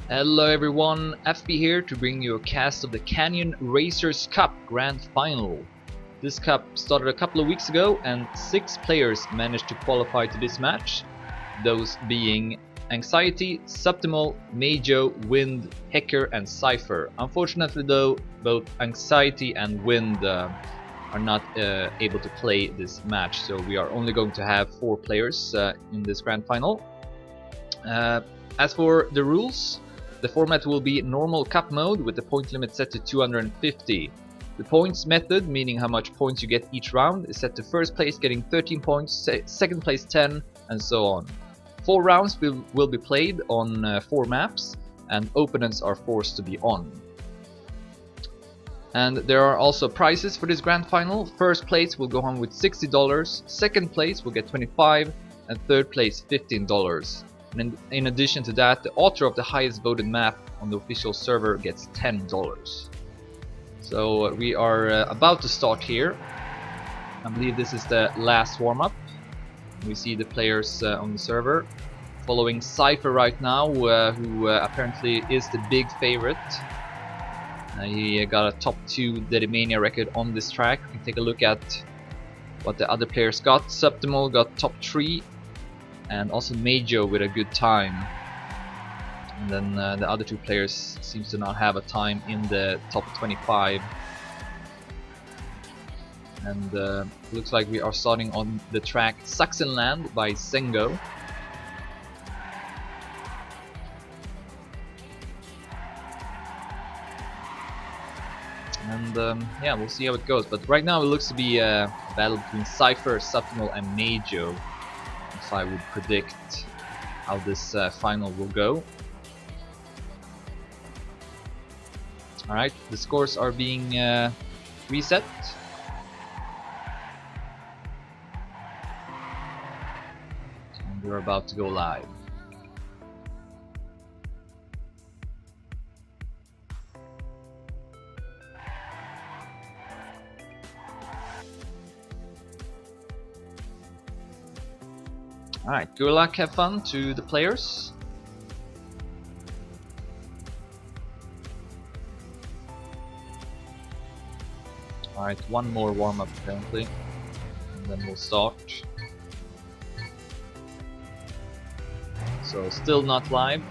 Hello everyone, FB here to bring you a cast of the Canyon Racers Cup Grand Final. This cup started a couple of weeks ago and 6 players managed to qualify to this match, those being Anxiety, Subtimal, Majo, Wind, Hecker and Cypher. Unfortunately though, both Anxiety and Wind are not able to play this match, so we are only going to have 4 players in this Grand Final. As for the rules, the format will be normal cup mode with the point limit set to 250. The points method, meaning how much points you get each round, is set to first place getting 13 points, second place 10, and so on. 4 rounds will be played on 4 maps, and opponents are forced to be on. And there are also prizes for this grand final. First place will go home with $60, second place will get $25, and third place $15. And in addition to that, the author of the highest voted map on the official server gets $10. So we are about to start here. I believe this is the last warm-up. We see the players on the server. Following Cypher right now, who apparently is the big favorite. He got a top 2 Dedimania record on this track. We can take a look at what the other players got. Subtimal got top 3. And also Majo with a good time. And then the other 2 players seems to not have a time in the top 25. And looks like we are starting on the track Saxonland by Sengo. And yeah, we'll see how it goes. But right now it looks to be a battle between Cypher, Subtimal and Majo. If I would predict how this final will go. Alright, the scores are being reset. And we're about to go live. Alright, good luck, have fun to the players. Alright, one more warm-up apparently, and then we'll start. So still not live.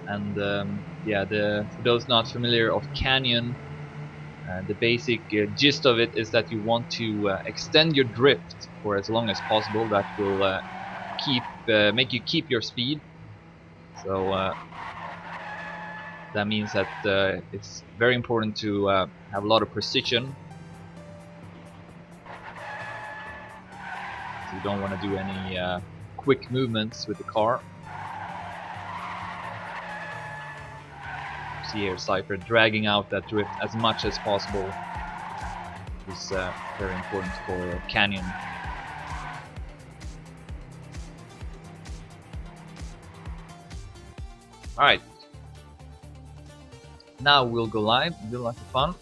And yeah, for those not familiar of Canyon, the basic gist of it is that you want to extend your drift for as long as possible. That will make you keep your speed. So that means that it's very important to have a lot of precision. So you don't want to do any quick movements with the car. See here Cypher dragging out that drift as much as possible. Is very important for Canyon. Alright, now we'll go live. Good luck and fun.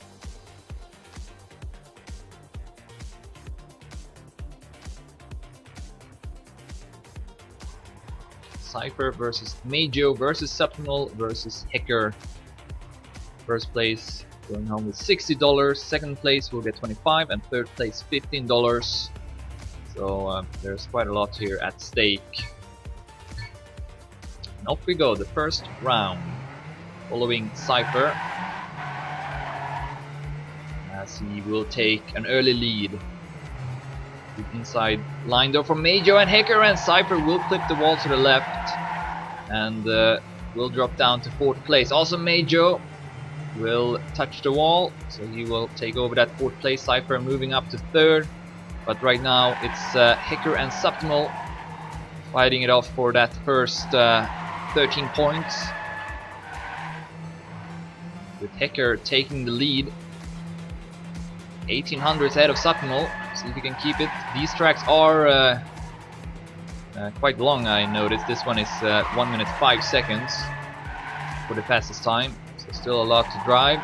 Cypher versus Majo versus Subtimal versus Hecker. First place going home with $60, second place will get $25, and third place $15. So there's quite a lot here at stake. And off we go, the first round. Following Cypher, as he will take an early lead. The inside line though from Majo and Hecker, and Cypher will clip the wall to the left and will drop down to 4th place. Also Majo will touch the wall, so he will take over that 4th place. Cypher moving up to 3rd, but right now it's Hecker and Subtimal fighting it off for that first 13 points, with Hecker taking the lead. 1800s ahead of Subtimal. See if he can keep it. These tracks are quite long, I noticed. This one is 1 minute 5 seconds for the fastest time. So still a lot to drive.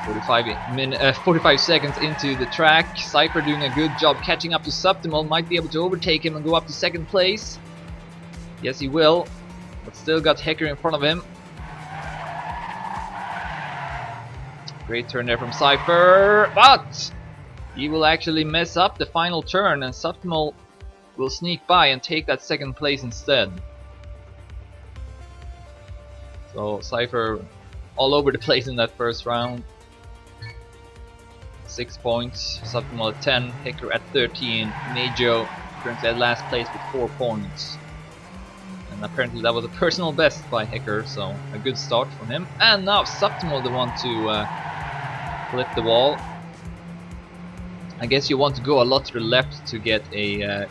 45 seconds into the track. Cypher doing a good job catching up to subTML. Might be able to overtake him and go up to second place. Yes, he will. But still got Hacker in front of him. Great turn there from Cypher. But he will actually mess up the final turn, and subTML will sneak by and take that second place instead. So Cypher all over the place in that first round. 6 points, subTML at 10, Hacker at 13, Majo currently at last place with 4 points. And apparently that was a personal best by Hacker, so a good start from him. And now subTML the one to flip the wall. I guess you want to go a lot to the left to get a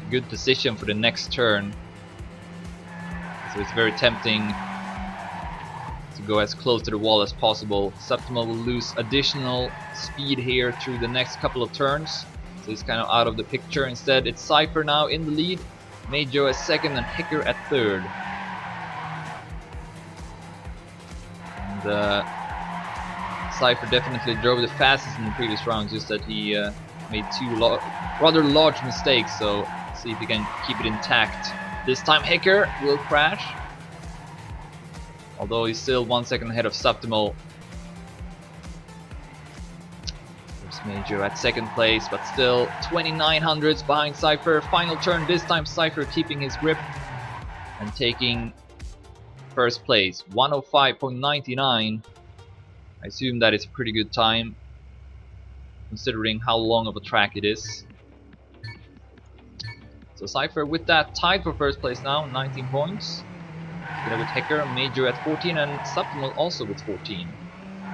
good position for the next turn. So it's very tempting to go as close to the wall as possible. subTML will lose additional speed here through the next couple of turns, so he's kind of out of the picture. Instead, it's Cypher now in the lead, Majo as second, and Hacker at third. And Cypher definitely drove the fastest in the previous round, just that he made 2 rather large mistakes, so see if he can keep it intact. This time Hacker will crash, although he's still 1 second ahead of subTML. There's Majo at second place, but still 2900s behind Cypher. Final turn, this time Cypher keeping his grip and taking first place, 105.99. I assume that is a pretty good time, considering how long of a track it is. So Cypher with that tied for first place now, 19 points. Together with Hacker, Majo at 14, and subTML also with 14.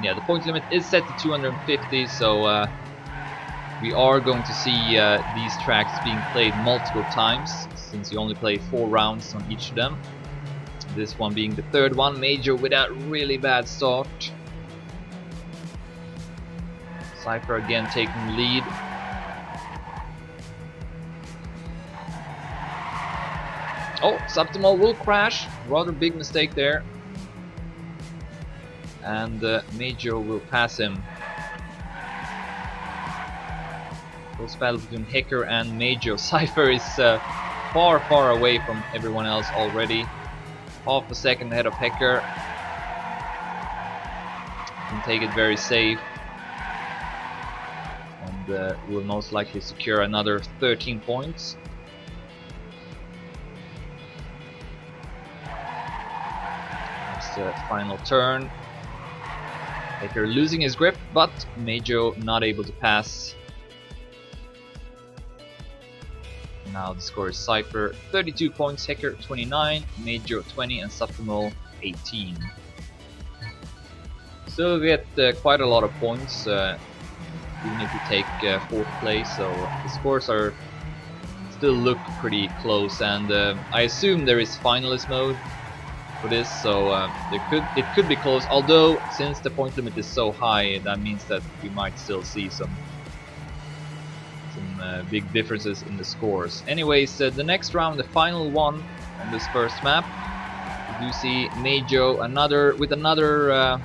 Yeah, the point limit is set to 250, so we are going to see these tracks being played multiple times, since you only play 4 rounds on each of them. This one being the third one. Majo with a really bad start. Cypher again taking the lead. Oh, subTML will crash. Rather big mistake there. And Majo will pass him. Close battle between Hacker and Majo. Cypher is far away from everyone else already. Half a second ahead of Hacker. Can take it very safe. And will most likely secure another 13 points. Final turn. Hacker losing his grip, but Majo not able to pass. Now the score is Cypher 32 points, Hacker 29, Majo 20, and subTML 18. Still get quite a lot of points, even if you take 4th place, so the scores are still look pretty close, and I assume there is finalist mode for this, so it could be close, although since the point limit is so high, that means that we might still see some big differences in the scores. Anyways, the next round, the final one on this first map, we do see Majo with another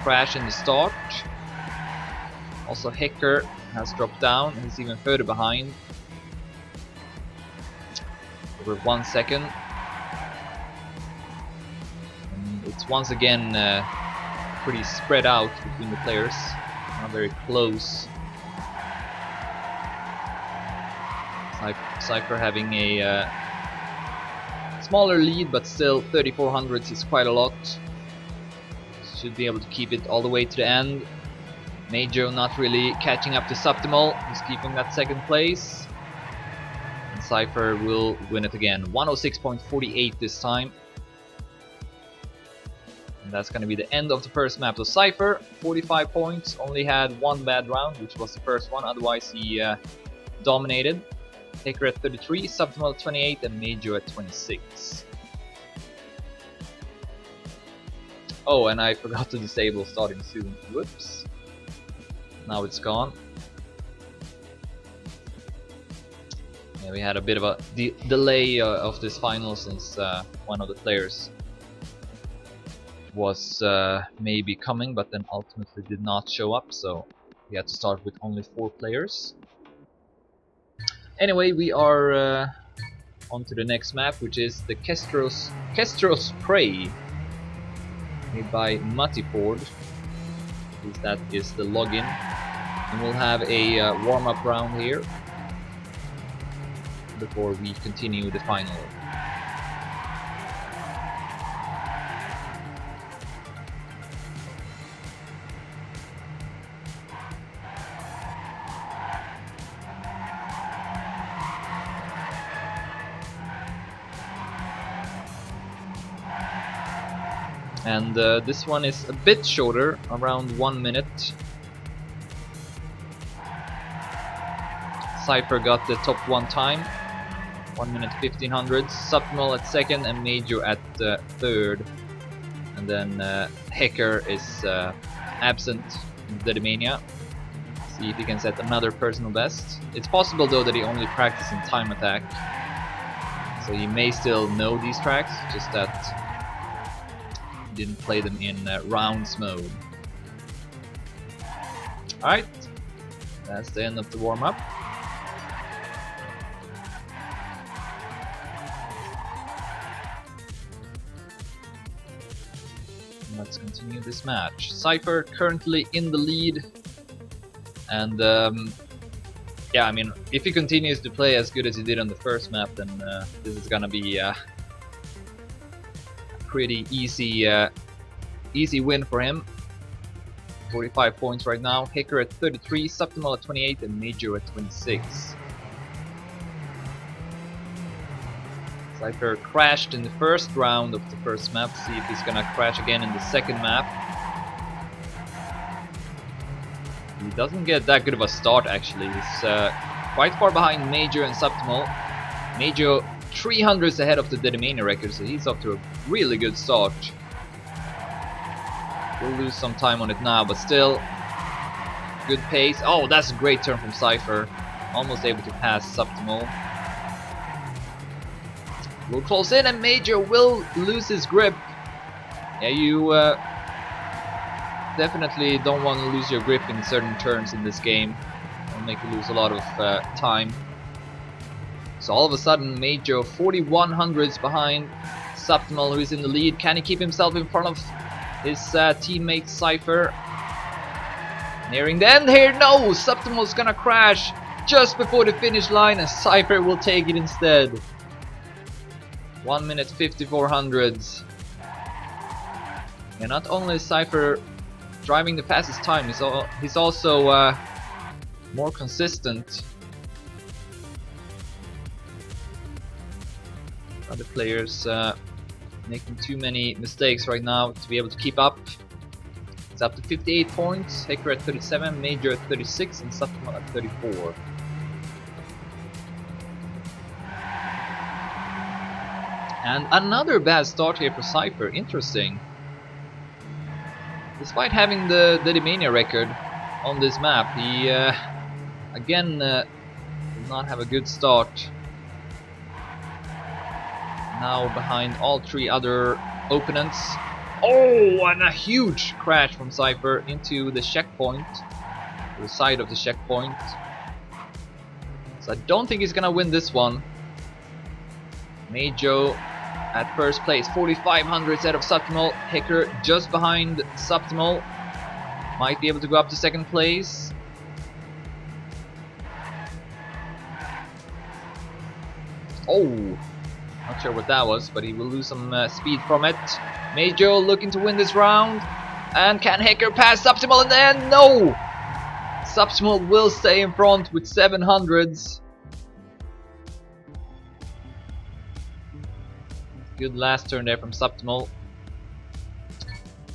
crash in the start. Also Hacker has dropped down, he's even further behind, over 1 second. It's once again pretty spread out between the players, not very close. Cypher having a smaller lead, but still 3400s is quite a lot. Should be able to keep it all the way to the end. Majo not really catching up to subTML, he's keeping that second place. And Cypher will win it again, 106.48 this time. And that's going to be the end of the first map. So Cypher, 45 points, only had 1 bad round, which was the first one, otherwise he dominated. Hacker at 33, subTML at 28, and Majo at 26. Oh, and I forgot to disable starting soon. Whoops. Now it's gone. Yeah, we had a bit of a delay of this final since one of the players was maybe coming, but then ultimately did not show up, so we had to start with only 4 players. Anyway, we are on to the next map, which is the Kestrel's Prey, made by Mattiford. At least that is the login. And we'll have a warm-up round here before we continue the final. And this one is a bit shorter, around 1 minute. Cypher got the top 1 time, 1 minute 1500. Subtimal at second and Major at third. And then Hacker is absent in Dedimania. See if he can set another personal best. It's possible though that he only practiced in time attack, so he may still know these tracks, just that didn't play them in rounds mode. Alright, that's the end of the warm-up. Let's continue this match. Cypher currently in the lead, and yeah, I mean, if he continues to play as good as he did on the first map, then this is gonna be pretty easy win for him. 45 points right now. Hacker at 33, Subtimal at 28, and Major at 26. Cypher crashed in the first round of the first map. See if he's gonna crash again in the second map. He doesn't get that good of a start actually. He's quite far behind Major and Subtimal. Major 300s ahead of the Dedimania record, so he's off to a really good start. We'll lose some time on it now, but still good pace. Oh, that's a great turn from Cypher. Almost able to pass Subtimal. We'll close in and Major will lose his grip. Yeah, you definitely don't want to lose your grip in certain turns in this game. It'll make you lose a lot of time. So all of a sudden, Major 4100s behind Subtimal, who is in the lead. Can he keep himself in front of his teammate Cypher? Nearing the end here. No! Subtimal's gonna crash just before the finish line, and Cypher will take it instead. 1 minute 5400s. And not only is Cypher driving the fastest time, he's also more consistent. Other players making too many mistakes right now to be able to keep up. It's up to 58 points. Hacker at 37, Major at 36, and Subtimal at 34. And another bad start here for Cypher. Interesting. Despite having the Dedimania record on this map, he again did not have a good start. Now behind all 3 other opponents. Oh, and a huge crash from Cypher into the checkpoint, to the side of the checkpoint. So I don't think he's gonna win this one. Major at first place, 4500s out of Subtimal. Hacker just behind Subtimal. Might be able to go up to second place. Oh, not sure what that was, but he will lose some speed from it. Major looking to win this round. And can Hacker pass Subtimal in the end? No! Subtimal will stay in front with 700s. Good last turn there from Subtimal.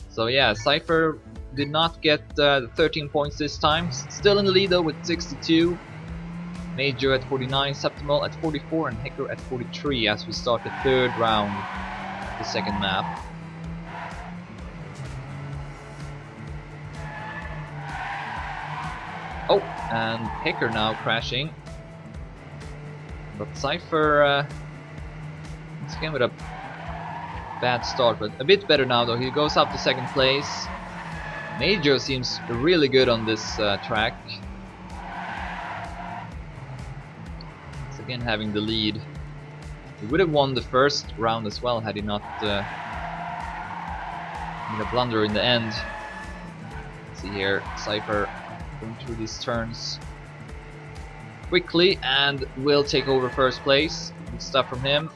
So yeah, Cypher did not get the 13 points this time. Still in the lead though with 62. Major at 49, Subtimal at 44, and Hacker at 43 as we start the third round of the second map. Oh, and Hacker now crashing. But Cypher once again with a bad start, but a bit better now though. He goes up to second place. Major seems really good on this track. He's again having the lead. He would have won the first round as well had he not made a blunder in the end. Let's see here, Cypher going through these turns quickly and will take over first place. Good stuff from him.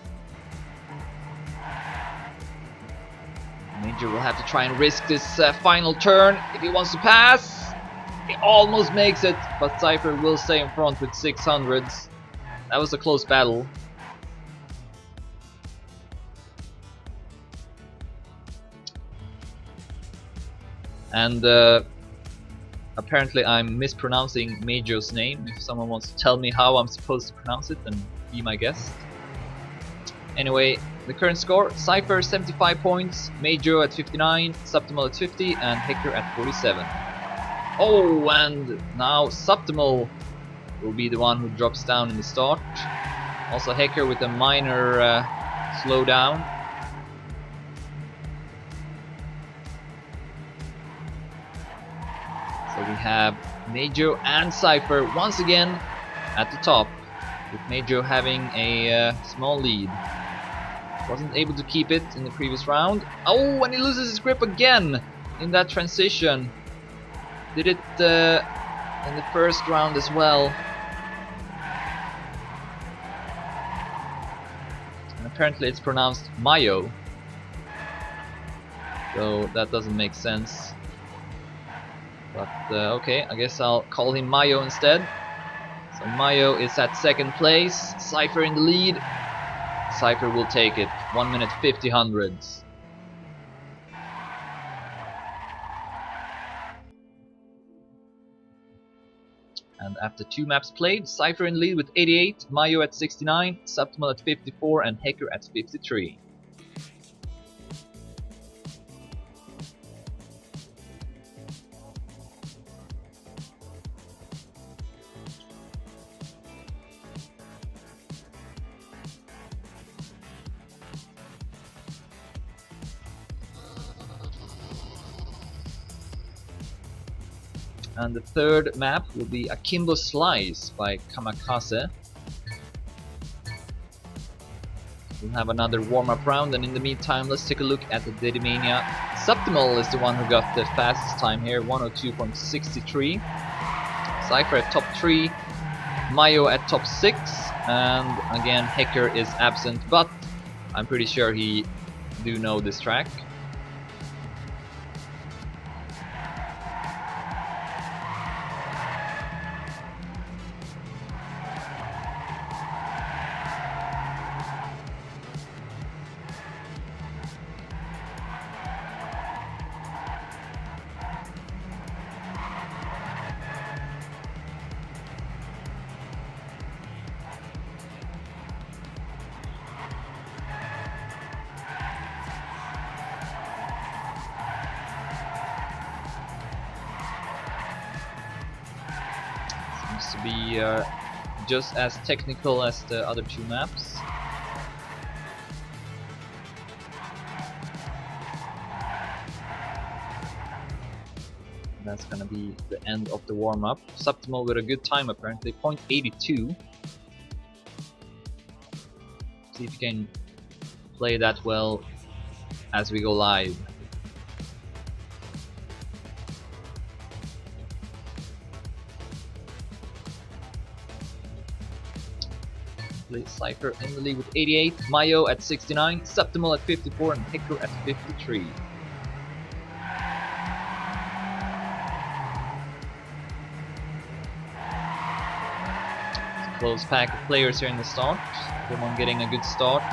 Major will have to try and risk this final turn if he wants to pass. He almost makes it, but Cypher will stay in front with 600s. That was a close battle. And apparently I'm mispronouncing Major's name. If someone wants to tell me how I'm supposed to pronounce it, then be my guest. Anyway, the current score: Cypher 75 points, Major at 59, Subtimal at 50, and Hecker at 47. Oh, and now Subtimal will be the one who drops down in the start. Also Hecker with a minor slowdown. So we have Major and Cypher once again at the top, with Major having a small lead. Wasn't able to keep it in the previous round. Oh, and he loses his grip again in that transition. Did it in the first round as well. And apparently it's pronounced Mayo. So that doesn't make sense. But okay, I guess I'll call him Mayo instead. So Mayo is at second place, Cypher in the lead. Cypher will take it, 1 minute 50 hundredths. And after 2 maps played, Cypher in the lead with 88, Mayo at 69, Subtimal at 54, and Hecker at 53. And the third map will be Akimbo Slice by Kamikaze. We'll have another warm-up round, and in the meantime let's take a look at the Dedimania. Subtimal is the one who got the fastest time here, 102.63. Cypher at top 3, Mayo at top 6, and again Hecker is absent, but I'm pretty sure he do know this track. Seems to be just as technical as the other 2 maps. That's gonna be the end of the warm-up. Subtimal with a good time apparently, 0.82. See if you can play that well as we go live. Cypher in the lead with 88, Mayo at 69, Subtimal at 54, and Hecker at 53. It's a close pack of players here in the start. Everyone getting a good start.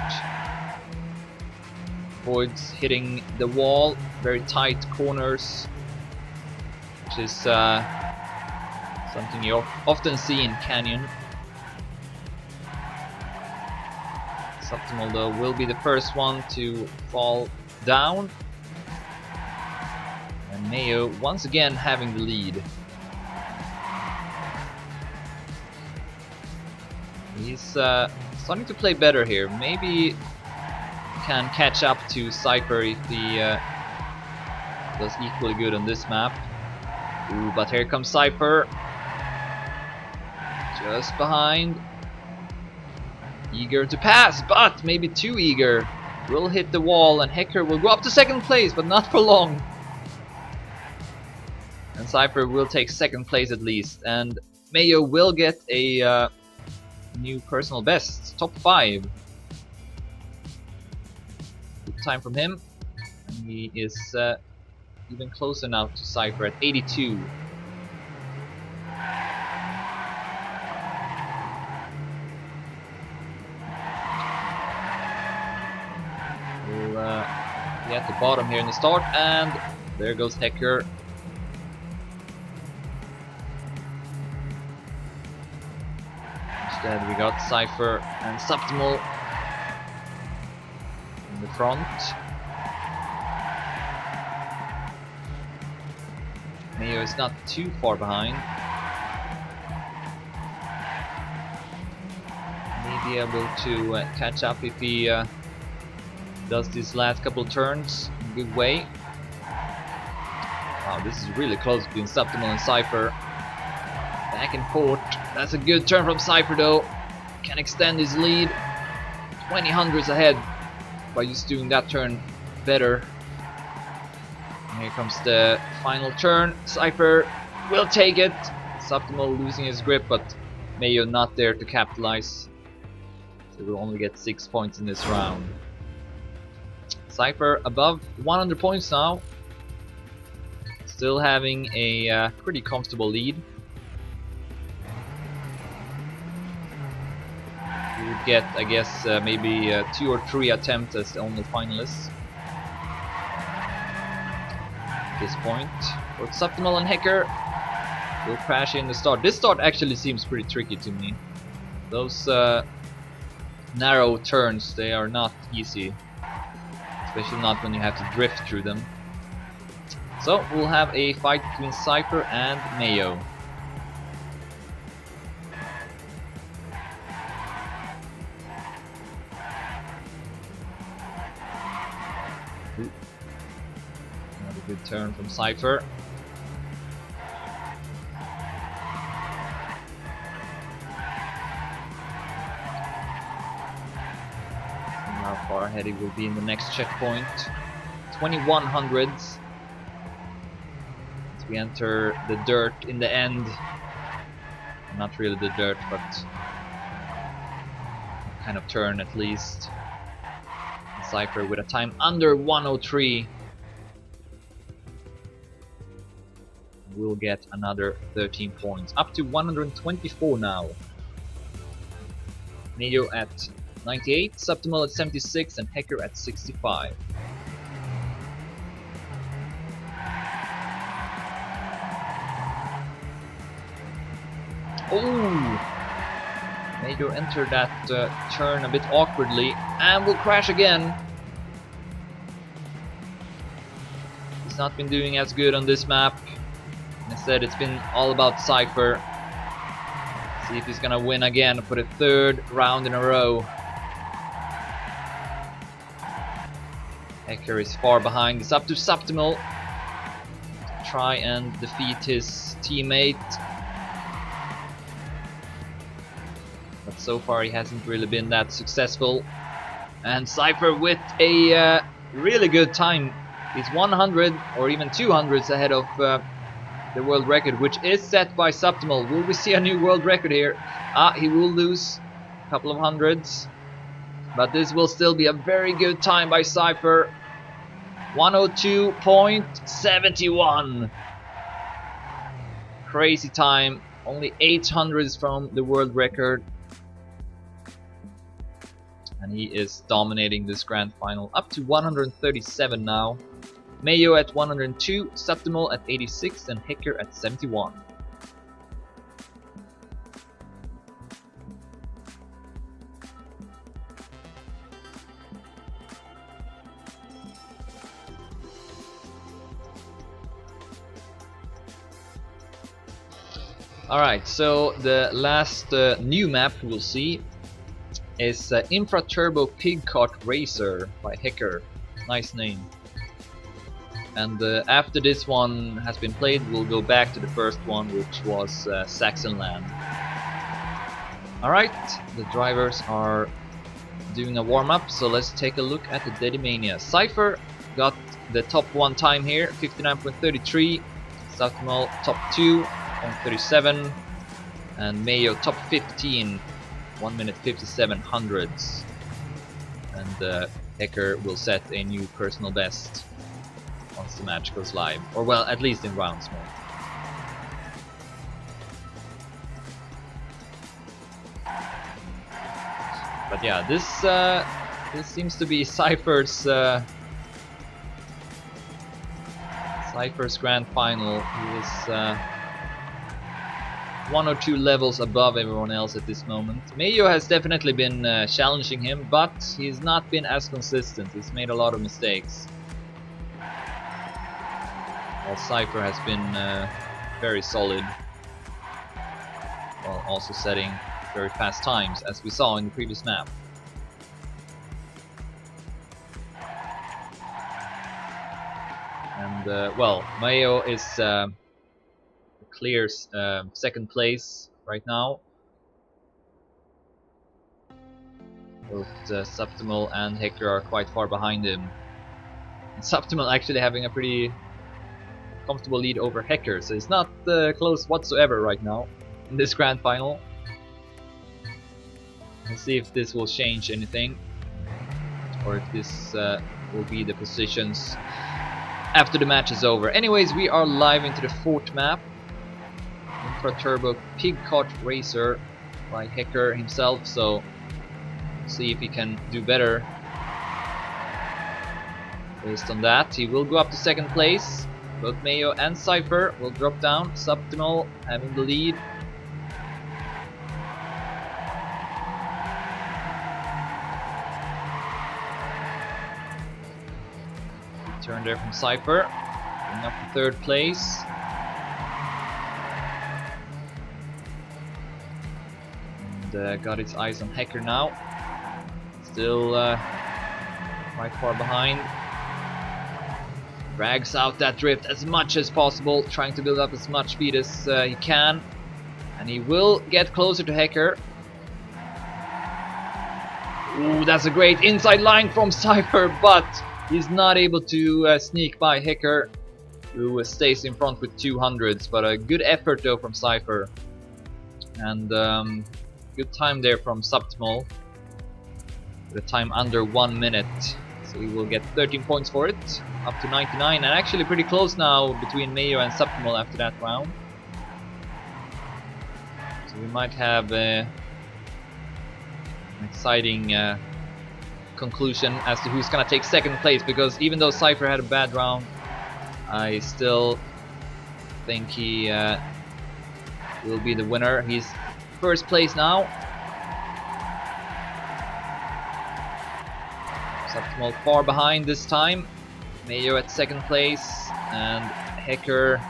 Avoids hitting the wall, very tight corners, which is something you often see in Canyon. Subtimal though will be the first one to fall down, and Mayo once again having the lead. He's starting to play better here. Maybe can catch up to Cypher if he does equally good on this map. Ooh, but here comes Cypher. Just behind. Eager to pass, but maybe too eager. Will hit the wall and Hecker will go up to second place, but not for long. And Cypher will take second place at least. And Mayo will get a new personal best. Top 5. Good time from him. And he is even closer now to Cypher at 82. We'll be at the bottom here in the start, and there goes Hecker. Instead we got Cypher and frostBeule in the front. Mayo is not too far behind. May be able to catch up if he does these last couple turns in a good way. Wow, this is really close between frostBeule and Cypher. Back and forth. That's a good turn from Cypher though. Can extend his lead. 20 hundredths ahead by just doing that turn better. And here comes the final turn. Cypher will take it. frostBeule losing his grip, but Mayo not there to capitalize. So we'll only get 6 points in this round. Cypher above 100 points now. Still having a pretty comfortable lead. We would get, I guess, maybe 2 or 3 attempts as the only finalists. At this point. Both frostBeule and Hecker will crash in the start. This start actually seems pretty tricky to me. Those narrow turns, they are not easy. Especially not when you have to drift through them. So we'll have a fight between Cypher and Mayo. Ooh. Another good turn from Cypher. How far ahead he will be in the next checkpoint. 21 hundredths. As we enter the dirt in the end. Not really the dirt, but kind of turn at least. Cypher with a time under 103. We'll get another 13 points. Up to 124 now. Mayo at 98, frostBeule at 76, and Hecker at 65. Oh! Mayo entered that turn a bit awkwardly and will crash again. He's not been doing as good on this map. Instead, it's been all about Cypher. See if he's gonna win again for the 3rd round in a row. Hecker is far behind. It's up to frostBeule to try and defeat his teammate. But so far he hasn't really been that successful. And Cypher with a really good time. He's 100 or even 200s ahead of the world record, which is set by frostBeule. Will we see a new world record here? He will lose a couple of hundreds. But this will still be a very good time by Cypher. 102.71. Crazy time. Only 800s from the world record. And he is dominating this grand final. Up to 137 now. Mayo at 102, frostBeule at 86, and Hecker at 71. Alright, so the last new map we'll see is Infra Turbo Pig Cart Racer by Hacker. Nice name. And after this one has been played, we'll go back to the first one, which was Saxonland. Alright, the drivers are doing a warm-up, so let's take a look at the Dedimania. Cypher got the top 1 time here, 59.33. Subtimal top 2, 1:37. And Mayo top 15, 1 minute 57 hundredths. And Hacker will set a new personal best once the match goes live, or well, at least in rounds mode. But yeah, this seems to be Cypher's grand final. He is 1 or 2 levels above everyone else at this moment. Mayo has definitely been challenging him, but he's not been as consistent. He's made a lot of mistakes. While Cypher has been very solid, while also setting very fast times, as we saw in the previous map. And well, Mayo is clear second place right now. Both Subtimal and Hacker are quite far behind him. And Subtimal actually having a pretty comfortable lead over Hacker, so it's not close whatsoever right now in this grand final. We'll see if this will change anything, or if this will be the positions after the match is over. Anyways, we are live into the 4th map, Infra Turbo Pig Cart Racer by Hacker himself, so see if he can do better. Based on that, he will go up to 2nd place. Both Mayo and Cypher will drop down. Subtimal having the lead. Turn there from Cypher, going up to 3rd place. And got its eyes on Hacker now. Still quite far behind. Drags out that drift as much as possible, trying to build up as much speed as he can. And he will get closer to Hacker. Ooh, that's a great inside line from Cypher, but he's not able to sneak by Hacker, who stays in front with 200s. But a good effort though from Cypher. And good time there from Subtimal. With a time under 1 minute. So he will get 13 points for it, up to 99, and actually pretty close now between Mayo and Subtimal after that round. So we might have an exciting conclusion as to who's gonna take 2nd place, because even though Cypher had a bad round, I still think he will be the winner. He's 1st place now. Subtimal far behind this time. Mayo at 2nd place, and Hacker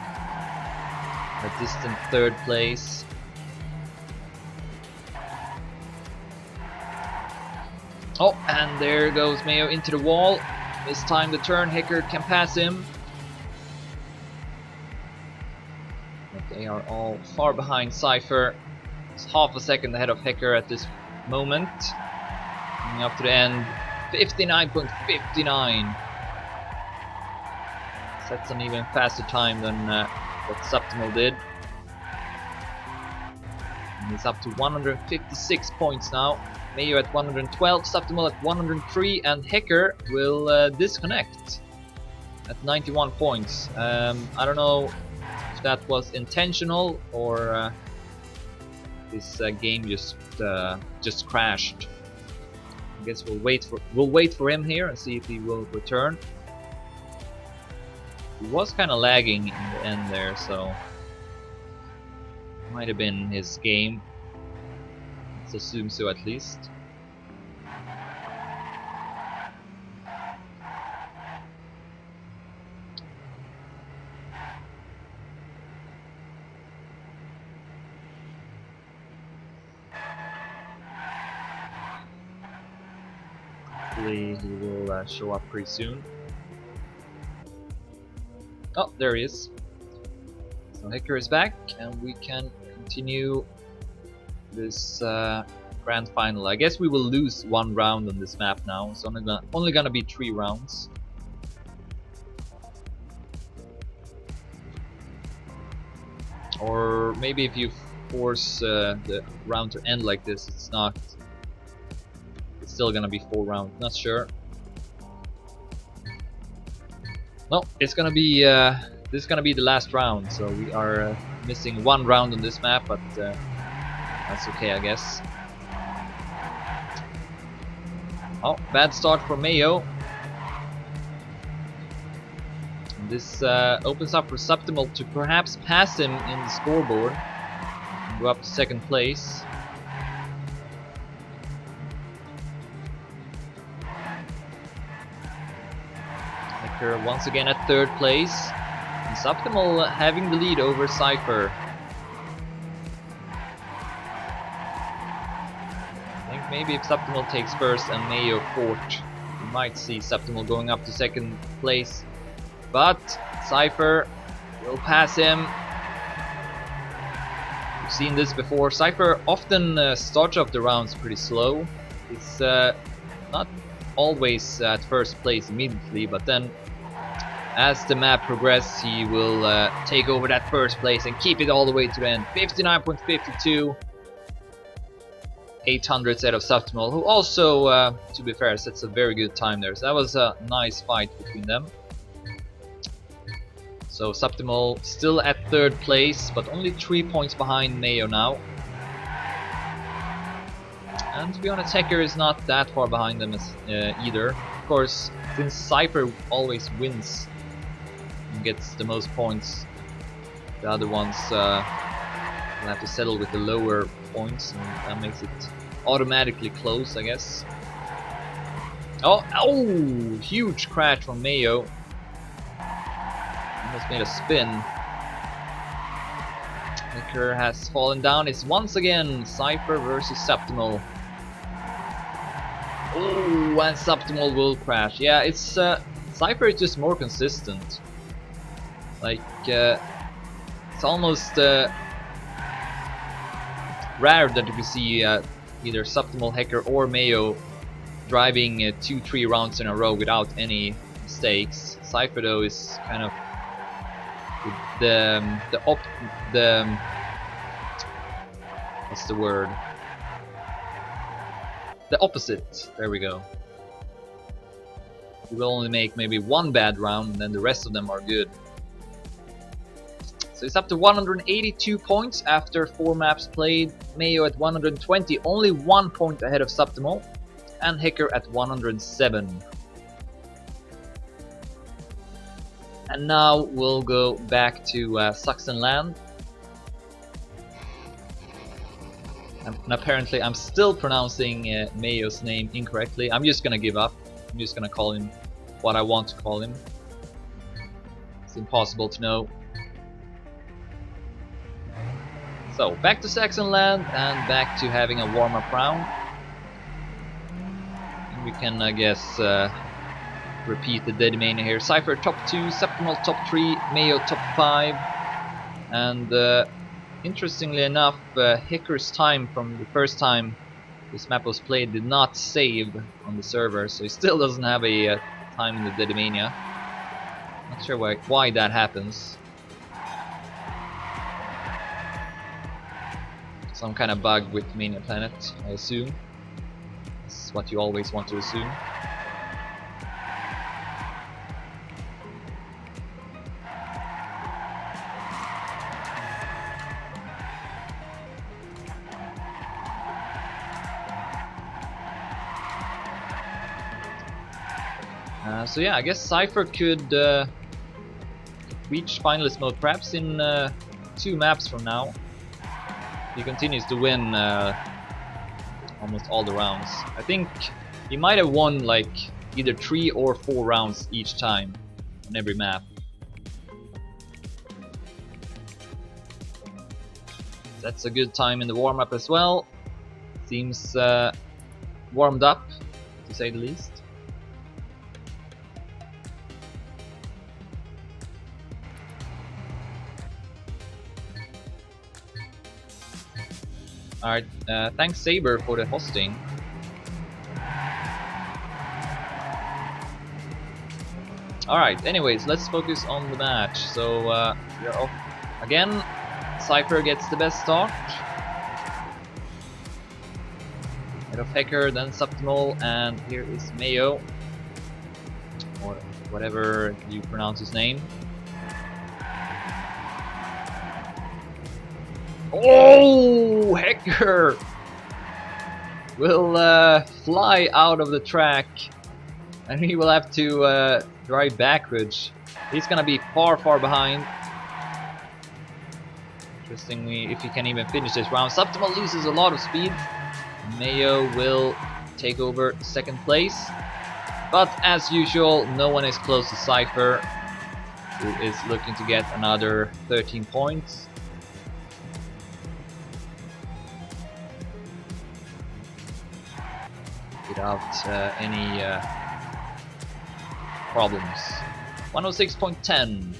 a distant 3rd place. Oh, and there goes Mayo into the wall. This time the turn, Hacker can pass him. But they are all far behind Cypher. It's half a second ahead of Hacker at this moment. Coming up to the end. 59.59. Sets an even faster time than what Subtimal did. And he's up to 156 points now. Mayo at 112, Subtimal at 103, and Hacker will disconnect at 91 points. I don't know if that was intentional or this game just crashed. I guess we'll wait for him here and see if he will return. He was kind of lagging in the end there, so might have been his game. Let's assume so at least. Hopefully he will show up pretty soon. Oh, there he is. So Hicker is back, and we can continue this grand final. I guess we will lose one round on this map now. It's only gonna be 3 rounds. Or maybe if you force the round to end like this, it's still gonna be 4 rounds. Not sure. No, it's gonna be this is gonna be the last round. So we are missing 1 round on this map, but that's okay, I guess. Oh, bad start for Mayo. This opens up for Subtimal to perhaps pass him in the scoreboard and go up to 2nd place. Hicker once again at 3rd place. And Subtimal having the lead over Cypher. I think maybe if Subtimal takes 1st and Mayo 4th, we might see Subtimal going up to 2nd place. But Cypher will pass him. We've seen this before. Cypher often starts off the rounds pretty slow. It's not always at 1st place immediately, but then as the map progresses, he will take over that 1st place and keep it all the way to the end. 59.52. 800 out of Subtimal, who also, to be fair, sets a very good time there. So that was a nice fight between them. So Subtimal still at 3rd place, but only 3 points behind Mayo now. And to be honest, Hicker is not that far behind them either. Of course, since Cypher always wins and gets the most points, the other ones will have to settle with the lower points, and that makes it automatically close, I guess. Oh, huge crash from Mayo. Almost made a spin. Hicker has fallen down. It's once again Cypher versus Subtimal. Oh, and Subtimal will crash. Yeah, it's Cypher is just more consistent. Like it's almost rare that you can see either Subtimal, Hicker, or Mayo driving 2-3 rounds in a row without any mistakes. Cypher though is kind of what's the word? The opposite. There we go. You will only make maybe 1 bad round, and then the rest of them are good. So it's up to 182 points after 4 maps played. Mayo at 120, only 1 point ahead of Subtimal, and Hicker at 107. And now we'll go back to Saxonland. And apparently I'm still pronouncing Mayo's name incorrectly. I'm just gonna give up. I'm just gonna call him what I want to call him. It's impossible to know. So back to Saxonland and back to having a warm-up round. And we can, I guess, repeat the Dedimania here. Cypher top 2, Subtimal top 3, Mayo top 5. And interestingly enough, Hicker's time from the first time this map was played did not save on the server, so he still doesn't have a time in the Dedimania. Not sure why that happens. Some kind of bug with Mania Planet, I assume. That's what you always want to assume. So yeah, I guess Cypher could reach finalist mode perhaps in 2 maps from now. He continues to win almost all the rounds. I think he might have won like either 3 or 4 rounds each time on every map. That's a good time in the warm-up as well. Seems warmed up, to say the least. Alright, thanks Saber for the hosting. Alright, anyways, let's focus on the match. So, we're off again. Cypher gets the best start. Head of Hacker, then Subtimal, and here is Mayo. Or whatever you pronounce his name. Oh, Hacker will fly out of the track, and he will have to drive backwards. He's gonna be far behind. Interestingly, if he can even finish this round. Subtimal loses a lot of speed. Mayo will take over second place, but as usual, no one is close to Cypher, who is looking to get another 13 points. Without any problems. 106.10,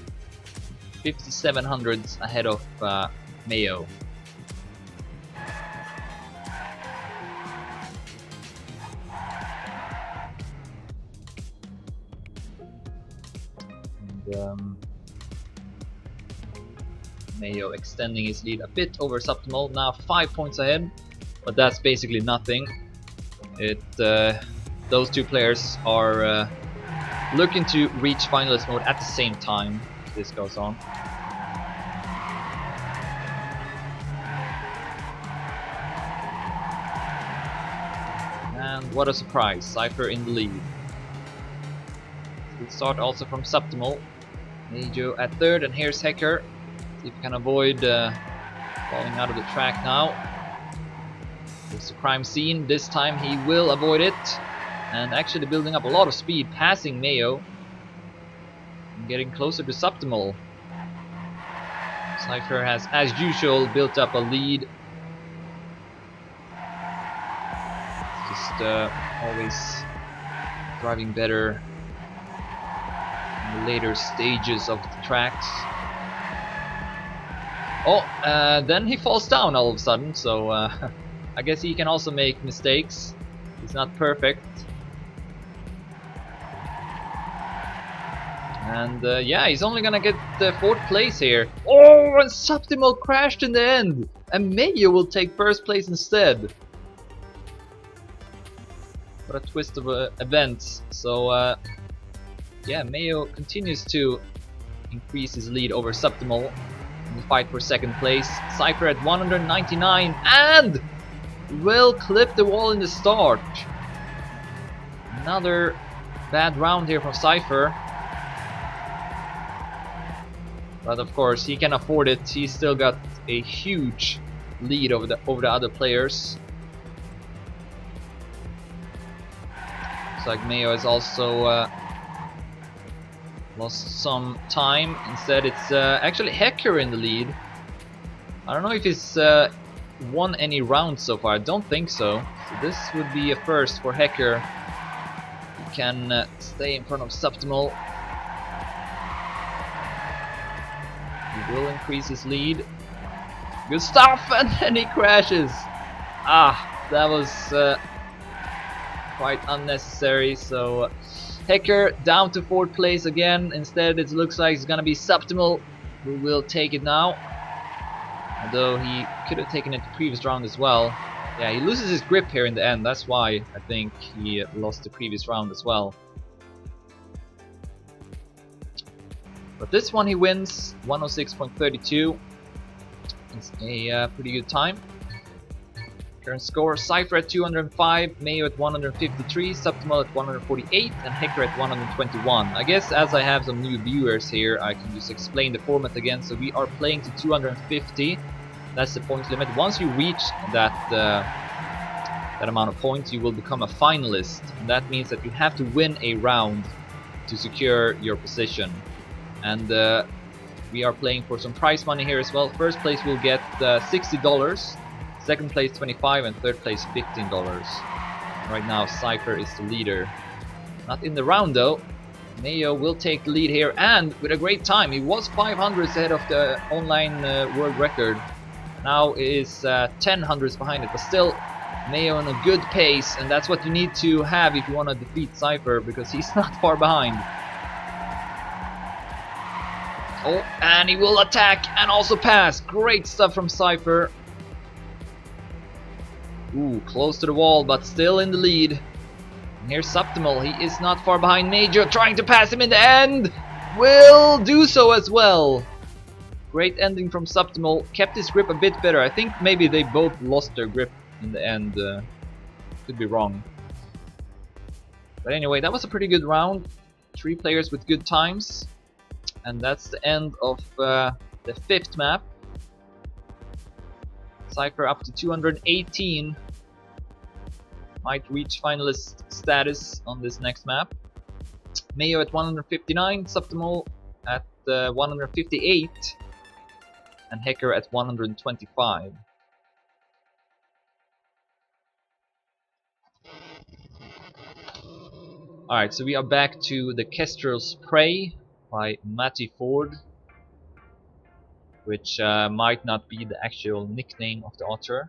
5700s ahead of Mayo. And, Mayo extending his lead a bit over Subtimal, now 5 points ahead, but that's basically nothing. Those two players are looking to reach finalist mode at the same time if this goes on. And what a surprise, Cypher in the lead. Good start also from Subtimal. Majo at third, and here's Hacker. See if he can avoid falling out of the track now. It's a crime scene. This time he will avoid it, and actually building up a lot of speed, passing Mayo and getting closer to Subtimal. Cypher has, as usual, built up a lead. Just always driving better in the later stages of the tracks. Oh, then he falls down all of a sudden, so I guess he can also make mistakes. He's not perfect. And yeah, he's only gonna get the 4th place here. Oh, and Subtimal crashed in the end! And Mayo will take 1st place instead. What a twist of events. So yeah, Mayo continues to increase his lead over Subtimal in the fight for 2nd place. Cypher at 199 and will clip the wall in the start. Another bad round here from Cypher. But of course he can afford it. He's still got a huge lead over the other players. Looks like Mayo has also lost some time. Instead it's actually Hacker in the lead. I don't know if he's won any rounds so far. I don't think so. So this would be a first for Hacker. He can stay in front of Subtimal. He will increase his lead. Good stuff, and then he crashes. Ah, that was quite unnecessary. So Hacker down to 4th place again. Instead it looks like it's gonna be Subtimal who will take it now. Although he could have taken it the previous round as well. Yeah, he loses his grip here in the end. That's why I think he lost the previous round as well. But this one he wins, 106.32. It's a pretty good time. Current score, Cypher at 205, Mayo at 153, Subtimal at 148, and Hacker at 121. I guess as I have some new viewers here, I can just explain the format again. So we are playing to 250. That's the points limit. Once you reach that that amount of points, you will become a finalist. And that means that you have to win a round to secure your position. And we are playing for some prize money here as well. 1st place will get $60, 2nd place $25, and 3rd place $15. Right now Cypher is the leader. Not in the round though. Mayo will take the lead here, and with a great time. He was 500 ahead of the online world record. Now is 10 hundredths behind it, but still Mayo on a good pace, and that's what you need to have if you want to defeat Cypher, because he's not far behind. Oh, and he will attack and also pass. Great stuff from Cypher. Ooh, close to the wall, but still in the lead. And here's Subtimal. He is not far behind Major, trying to pass him in the end. Will do so as well. Great ending from Subtimal. Kept his grip a bit better. I think maybe they both lost their grip in the end. Could be wrong. But anyway, that was a pretty good round. 3 players with good times. And that's the end of the 5th map. Cypher up to 218. Might reach finalist status on this next map. Mayo at 159, Subtimal at 158, and Hacker at 125. Alright, so we are back to the Kestrel's Prey by Matty Ford, which might not be the actual nickname of the author.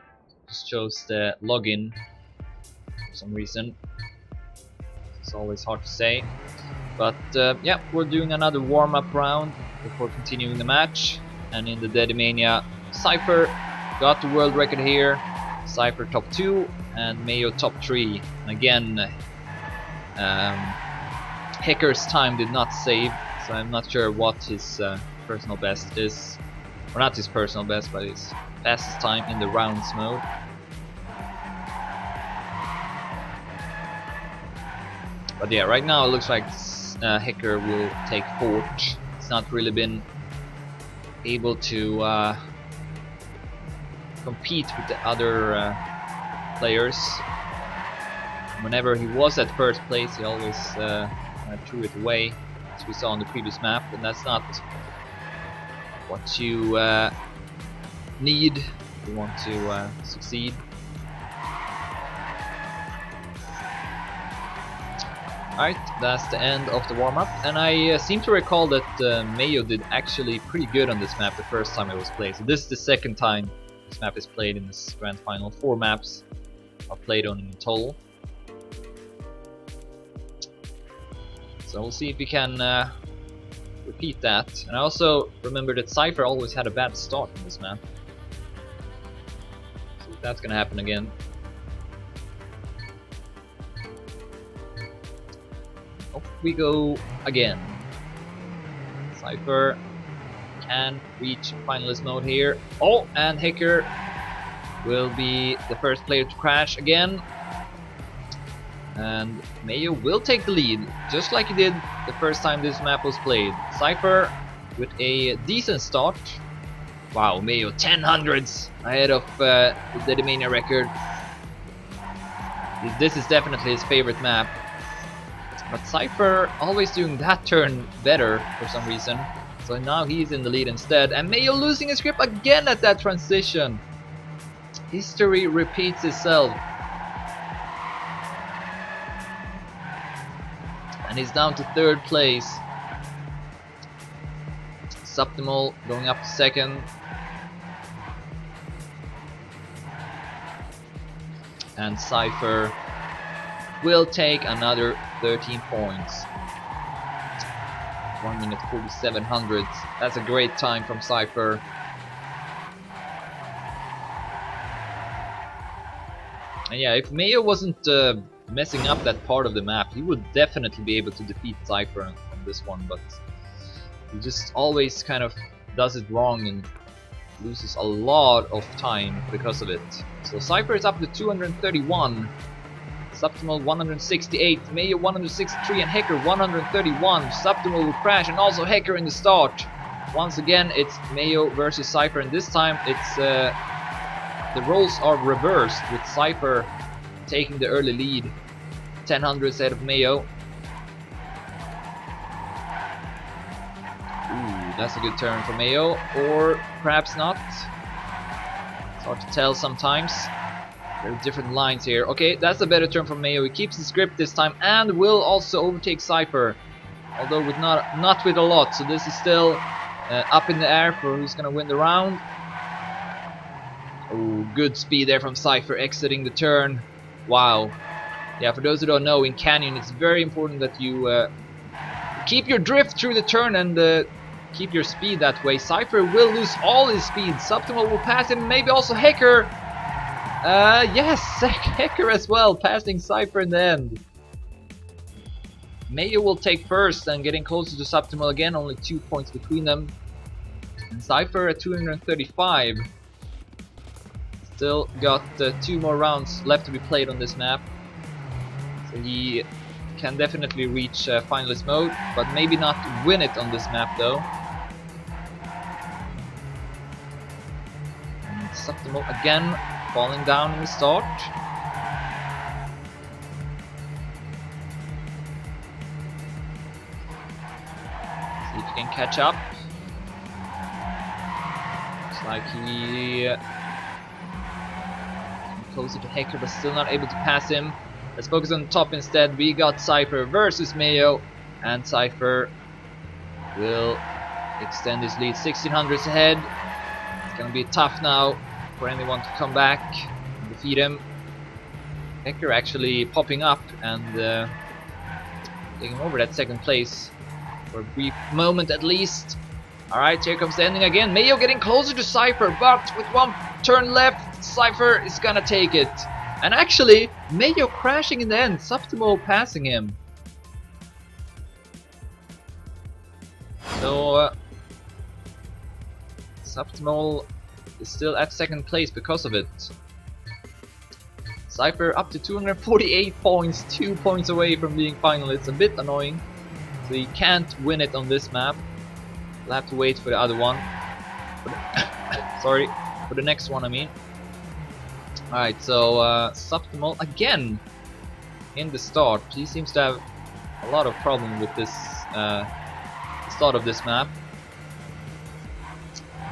Just chose the login for some reason. It's always hard to say. But yeah, we're doing another warm-up round before continuing the match. And in the Dedimania, Cypher got the world record here. Cypher top 2 and Mayo top 3. And again, Hacker's time did not save, so I'm not sure what his personal best is. Or not his personal best, but his fastest time in the rounds mode. But yeah, right now it looks like Hacker will take 4th. It's not really been able to compete with the other players. Whenever he was at first place, he always threw it away, as we saw on the previous map, and that's not what you need if you want to succeed. Alright, that's the end of the warm-up, and I seem to recall that Mayo did actually pretty good on this map the first time it was played. So this is the 2nd time this map is played in this grand final. 4 maps are played on in total. So we'll see if we can repeat that. And I also remember that Cypher always had a bad start in this map. So if that's gonna happen again. Off we go again. Cypher can reach finalist mode here. Oh, and Hacker will be the first player to crash again. And Mayo will take the lead, just like he did the first time this map was played. Cypher with a decent start. Wow, Mayo 10 hundredths ahead of the Dedimania record. This is definitely his favorite map. But Cypher always doing that turn better for some reason. So now he's in the lead instead. And Mayo losing his grip again at that transition. History repeats itself. And he's down to 3rd place. Subtimal going up to 2nd. And Cypher will take another 13 points. 1 minute 47 hundredths. That's a great time from Cypher. And yeah, if Mayo wasn't messing up that part of the map, he would definitely be able to defeat Cypher on this one, but he just always kind of does it wrong and loses a lot of time because of it. So Cypher is up to 231, Subtimal 168, Mayo 163, and Hacker 131. Subtimal will crash, and also Hacker in the start. Once again, it's Mayo versus Cypher, and this time it's the roles are reversed, with Cypher taking the early lead, 10 hundredths ahead of Mayo. Ooh, that's a good turn for Mayo, or perhaps not. It's hard to tell sometimes. There are different lines here. Okay, that's a better turn for Mayo. He keeps his grip this time and will also overtake Cypher, although with not with a lot. So this is still up in the air for who's gonna win the round. Oh, good speed there from Cypher exiting the turn. Wow. Yeah, for those who don't know, in Canyon it's very important that you keep your drift through the turn and keep your speed that way. Cypher will lose all his speed. Subtimal will pass him, maybe also Hecker. Yes, Hecker as well, passing Cypher in the end. Mayo will take first and getting closer to Subtimal again, only 2 points between them. And Cypher at 235. Still got 2 more rounds left to be played on this map. So he can definitely reach finalist mode, but maybe not win it on this map though. And Subtimal again falling down in the start. See if he can catch up. Looks like he closer to Hecker, but still not able to pass him. Let's focus on the top instead. We got Cypher versus Mayo, and Cypher will extend his lead 1600s ahead. It's gonna be tough now for anyone to come back and defeat him. Hecker actually popping up and taking over that second place for a brief moment at least. Alright, here comes the ending again. Mayo getting closer to Cypher, but with 1 turn left, Cypher is gonna take it. And actually, Mayo crashing in the end, Subtimal passing him. So, Subtimal is still at second place because of it. Cypher up to 248 points, 2 points away from being finalist. A bit annoying. So he can't win it on this map. We'll have to wait for the other one. Sorry, for the next one I mean. Alright, so Subtimal again in the start. He seems to have a lot of problem with this start of this map.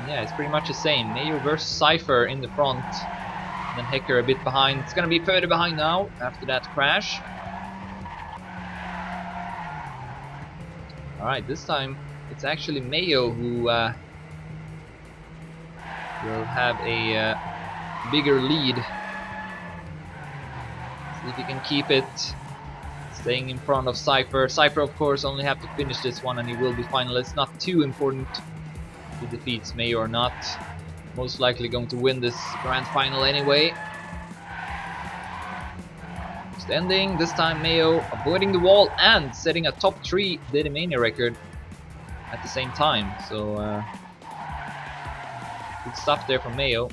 Yeah, it's pretty much the same. Mayo versus Cypher in the front. And then Hecker a bit behind. It's gonna be further behind now after that crash. Alright, this time it's actually Mayo who will have a bigger lead. See if he can keep it. Staying in front of Cypher. Cypher of course only have to finish this one and he will be finalist. Not too important if he defeats Mayo or not. Most likely going to win this grand final anyway. Extending, this time Mayo avoiding the wall and setting a top 3 Didymania record at the same time. So good stuff there from Mayo.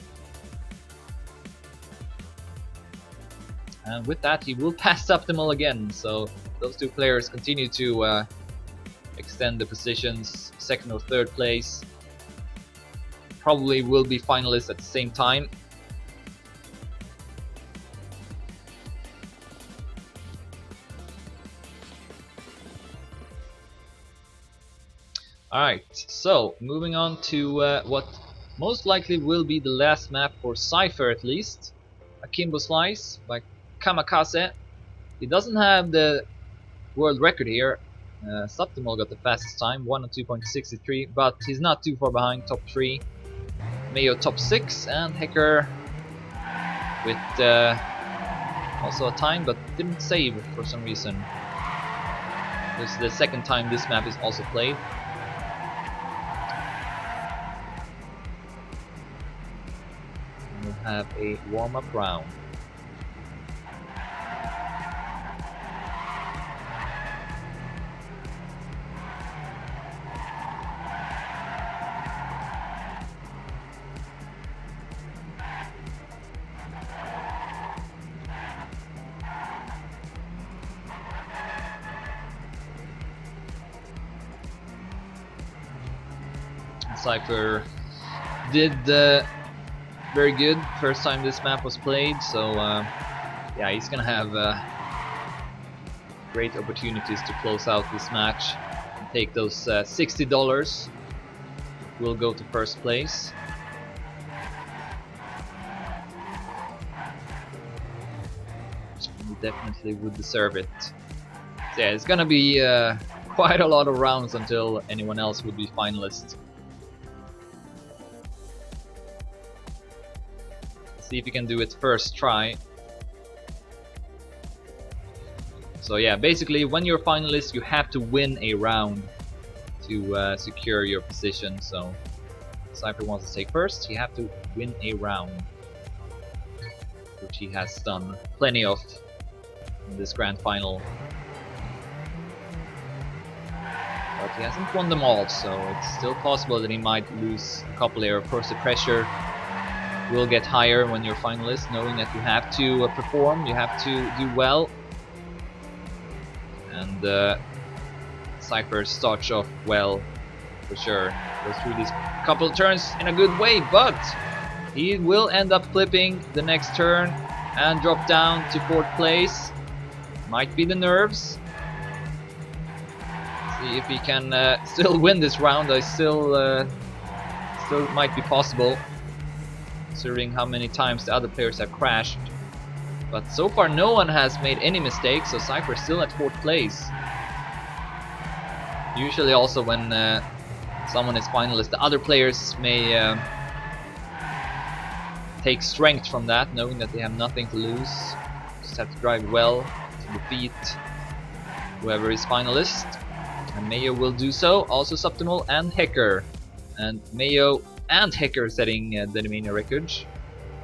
And with that he will pass Subtimal again. So those two players continue to extend the positions, 2nd or 3rd place. Probably will be finalists at the same time. Alright, so moving on to what most likely will be the last map for Cypher at least. Akimbo Slice by Kamikaze. He doesn't have the world record here. Subtimal got the fastest time, 1:02.63, but he's not too far behind, top 3. Mayo top 6 and Hecker with also a time but didn't save for some reason. This is the 2nd time this map is also played. We'll have a warm-up round. Cypher did very good first time this map was played, so yeah, he's gonna have great opportunities to close out this match and take those $60. We'll go to 1st place. He definitely would deserve it. So yeah, it's gonna be quite a lot of rounds until anyone else would be finalist. See if you can do it first try. So yeah, basically when you're a finalist you have to win a round to secure your position. So Cypher wants to take first, you have to win a round, which he has done plenty of in this grand final. But he hasn't won them all, so it's still possible that he might lose a couple here. Of course the pressure will get higher when you're a finalist, knowing that you have to perform, you have to do well. And Cypher starts off well, for sure. Goes through these couple of turns in a good way, but he will end up flipping the next turn and drop down to 4th place. Might be the nerves. See if he can still win this round. I still might be possible, considering how many times the other players have crashed. But so far no one has made any mistakes, so Cypher is still at 4th place. Usually also when someone is finalist, the other players may take strength from that, knowing that they have nothing to lose. Just have to drive well to defeat whoever is finalist. And Mayo will do so, also Subtimal and Hecker. And Mayo and Hecker setting the Domania record.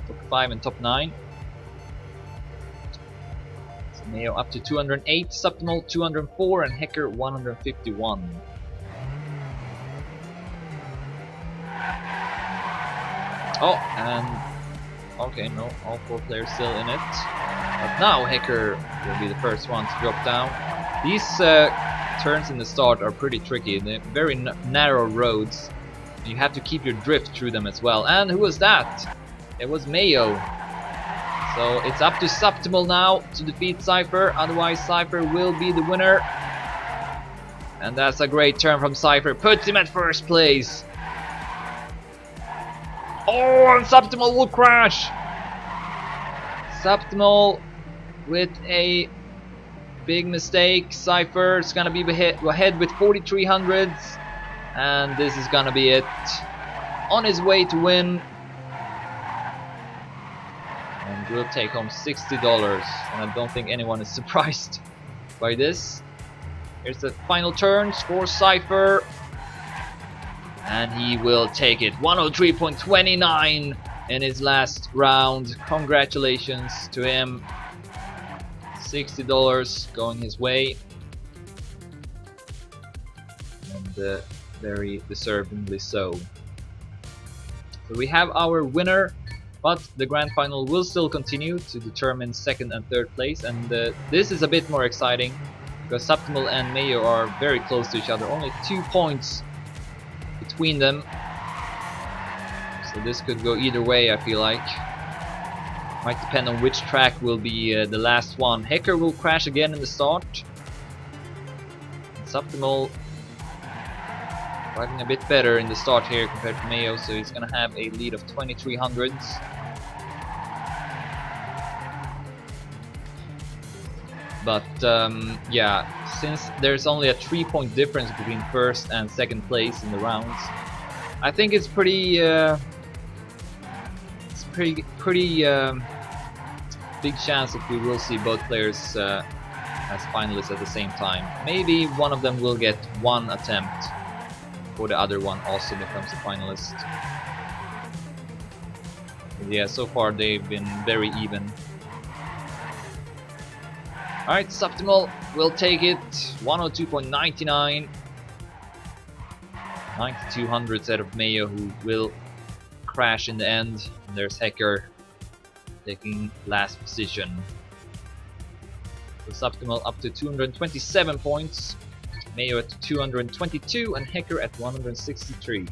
Top 5 and top 9. Mayo up to 208, Subtimal 204, and Hecker 151. Oh, and okay, no, all 4 players still in it. But now Hecker will be the first one to drop down. These turns in the start are pretty tricky. They're very narrow roads. You have to keep your drift through them as well. And who was that? It was Mayo. So it's up to Subtimal now to defeat Cypher, otherwise Cypher will be the winner. And that's a great turn from Cypher, puts him at 1st place. Oh, and Subtimal will crash! Subtimal with a big mistake. Cypher is gonna be ahead with 4300s, and this is gonna be it. On his way to win. And will take home $60, and I don't think anyone is surprised by this. Here's the final turns for Cypher, and he will take it. 103.29 in his last round. Congratulations to him. $60 going his way, and very deservedly so. So we have our winner. But the grand final will still continue to determine 2nd and 3rd place, and this is a bit more exciting because Subtimal and Mayo are very close to each other, only 2 points between them. So this could go either way, I feel like. Might depend on which track will be the last one. Hecker will crash again in the start. Subtimal driving a bit better in the start here compared to Mayo, so he's gonna have a lead of 2300s. But yeah, since there's only a 3-point difference between 1st and 2nd place in the rounds, I think it's pretty big chance that we will see both players as finalists at the same time. Maybe one of them will get 1 attempt before the other one also becomes a finalist. But yeah, so far they've been very even. Alright, Subtimal will take it. 102.99. 9200 set of Mayo, who will crash in the end. And there's Hecker taking last position. So Subtimal up to 227 points. Mayo at 222 and Hecker at 163.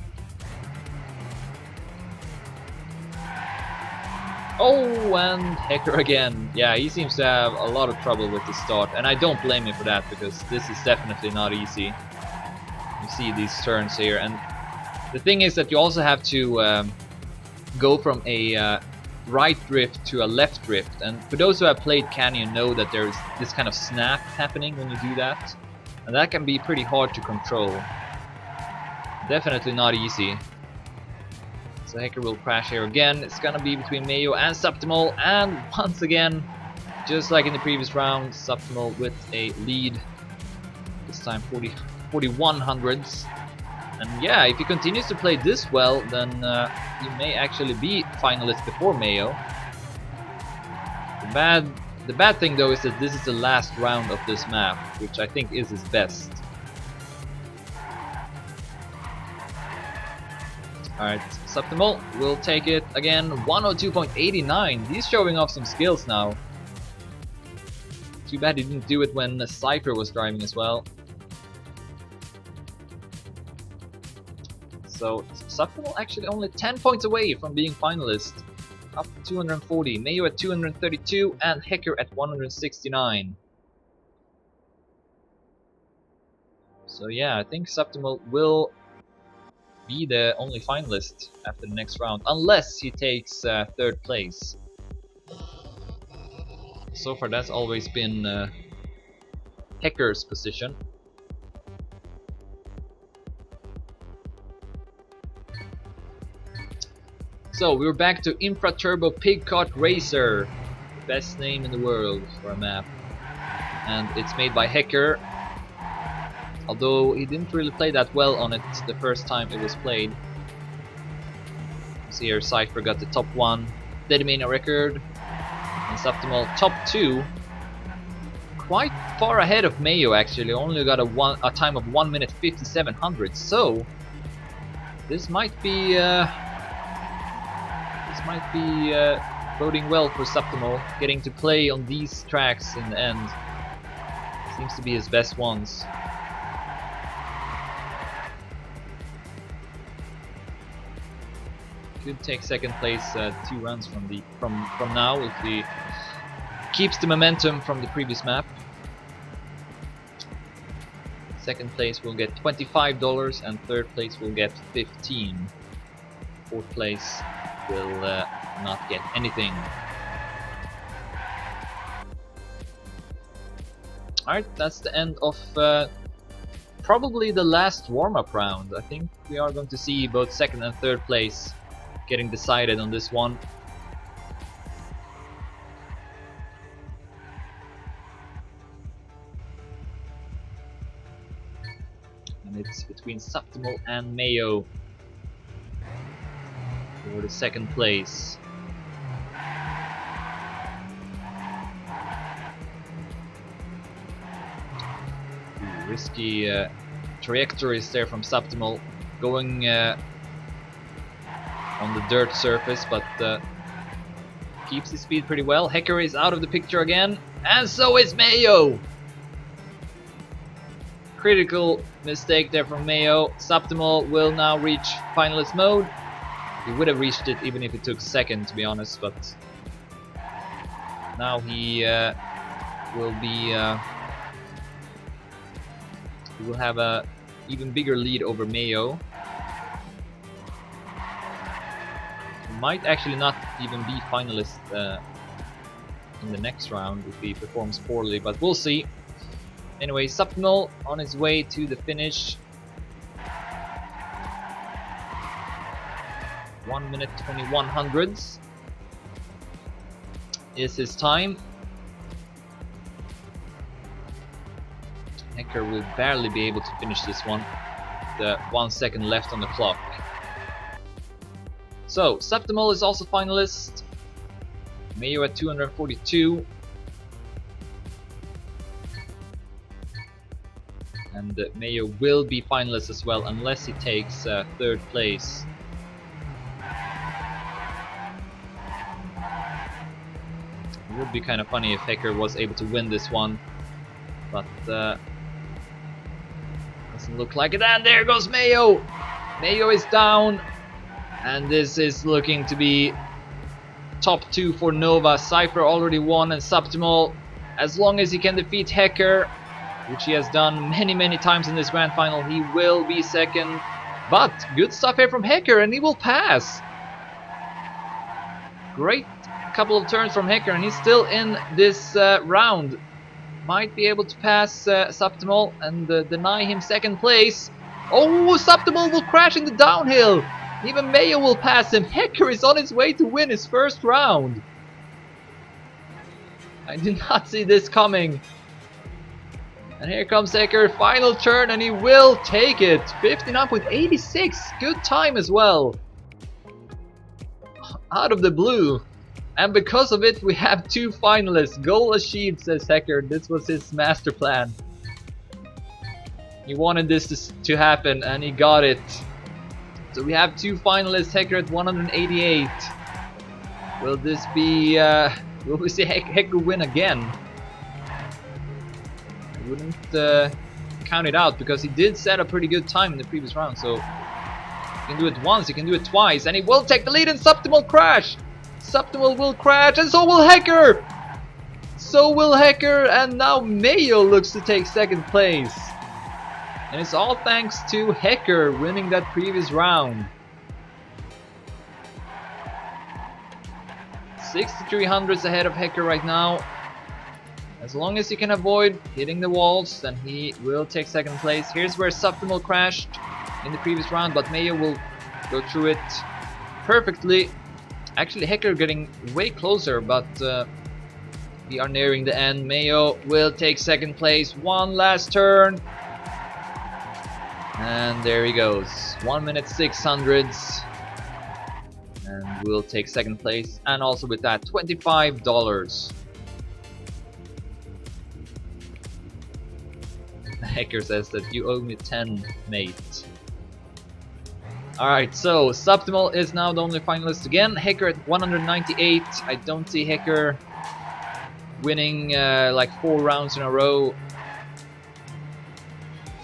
Oh, and Hecker again. Yeah, he seems to have a lot of trouble with the start, and I don't blame him for that because this is definitely not easy. You see these turns here, and the thing is that you also have to go from a right drift to a left drift, and for those who have played Canyon know that there's this kind of snap happening when you do that, and that can be pretty hard to control. Definitely not easy. So Hacker will crash here again. It's gonna be between Mayo and Subtimal, and once again, just like in the previous round, Subtimal with a lead. This time 4100s. And yeah, if he continues to play this well, then he may actually be finalist before Mayo. The bad thing though is that this is the last round of this map, which I think is his best. Alright, Subtimal will take it again, 102.89. He's showing off some skills now. Too bad he didn't do it when Cypher was driving as well. So Subtimal actually only 10 points away from being finalist. Up to 240, Mayo at 232 and Hacker at 169. So yeah, I think Subtimal will be the only finalist after the next round, unless he takes third place. So far that's always been Hacker's position. So we're back to Infra Turbo Pig Kart Racer, best name in the world for a map, and it's made by Hacker. Although he didn't really play that well on it the first time it was played. See here, Cypher got the top 1 Dedimania record, and Subtimal top 2. Quite far ahead of Mayo actually, only got a time of 1 minute 57 hundredths. So this might be boding well for Subtimal, getting to play on these tracks in the end. Seems to be his best ones. Could take second place 2 rounds from now if he keeps the momentum from the previous map. Second place will get $25 and third place will get 15. Fourth place will not get anything. Alright, that's the end of probably the last warm-up round. I think we are going to see both second and third place getting decided on this one. And it's between Subtimal and Mayo for the second place. Risky trajectories there from Subtimal, going on the dirt surface, but keeps his speed pretty well. Hacker is out of the picture again, and so is Mayo! Critical mistake there from Mayo. Subtimal will now reach finalist mode. He would have reached it even if it took second, to be honest, but now he will be he will have a even bigger lead over Mayo. He might actually not even be finalist in the next round if he performs poorly, but we'll see. Anyway, Subtimal on his way to the finish. 1 minute 21 hundredths is his time. Hacker will barely be able to finish this one. The 1 second left on the clock. So Subtimal is also finalist. Mayo at 242. And Mayo will be finalist as well unless he takes third place. It would be kind of funny if Hacker was able to win this one, but doesn't look like it. And there goes Mayo! Mayo is down, and this is looking to be top 2 for Nova. Cypher already won, and Subtimal, as long as he can defeat Hacker, which he has done many times in this grand final, he will be second. But good stuff here from Hacker, and he will pass. Great couple of turns from Hacker, and he's still in this round. Might be able to pass Subtimal and deny him second place. Oh, Subtimal will crash in the downhill. Even Mayo will pass him. Hecker is on his way to win his first round. I did not see this coming. And here comes Hecker, final turn, and he will take it. 59.86, good time as well. Out of the blue. And because of it, we have 2 finalists. Goal achieved, says Hecker. This was his master plan. He wanted this to happen, and he got it. So we have 2 finalists, Hecker at 188. Will this be, will we see Hecker win again? I wouldn't count it out, because he did set a pretty good time in the previous round. So you can do it once, you can do it twice, and he will take the lead in Subtimal Crash. Subtimal will crash, and so will Hecker. So will Hecker, and now Mayo looks to take second place. And it's all thanks to Hecker winning that previous round. 6,300s ahead of Hecker right now. As long as he can avoid hitting the walls, then he will take second place. Here's where Subtimal crashed in the previous round, but Mayo will go through it perfectly. Actually, Hecker getting way closer, but we are nearing the end. Mayo will take second place. One last turn. And there he goes. 1 minute 600s. And we'll take second place. And also with that, $25. Hecker says that you owe me 10, mate. Alright, so Subtimal is now the only finalist again. Hecker at 198. I don't see Hecker winning like 4 rounds in a row.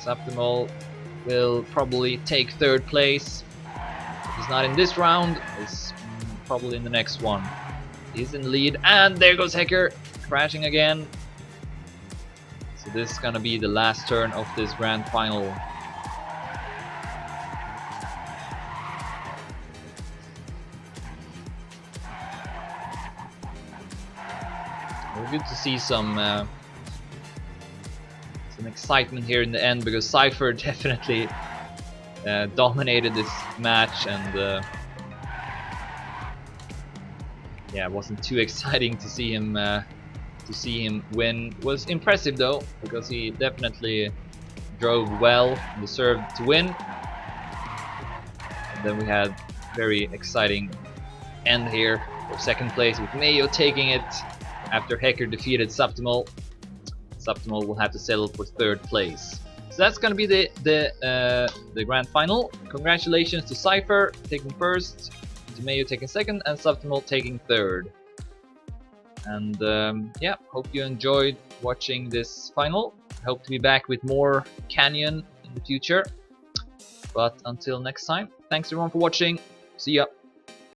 Subtimal will probably take third place. If he's not in this round, he's probably in the next one. He's in the lead, and there goes Hecker, crashing again. So this is gonna be the last turn of this grand final. Good to see some excitement here in the end, because Cypher definitely dominated this match, and yeah, it wasn't too exciting to see him win. It was impressive though, because he definitely drove well, deserved to win. And then we had very exciting end here for second place, with Mayo taking it. After Hecker defeated Subtimal, Subtimal will have to settle for third place. So that's gonna be the grand final. Congratulations to Cypher taking first, to Mayo taking second, and Subtimal taking third. And yeah, hope you enjoyed watching this final. Hope to be back with more Canyon in the future. But until next time, thanks everyone for watching. See ya.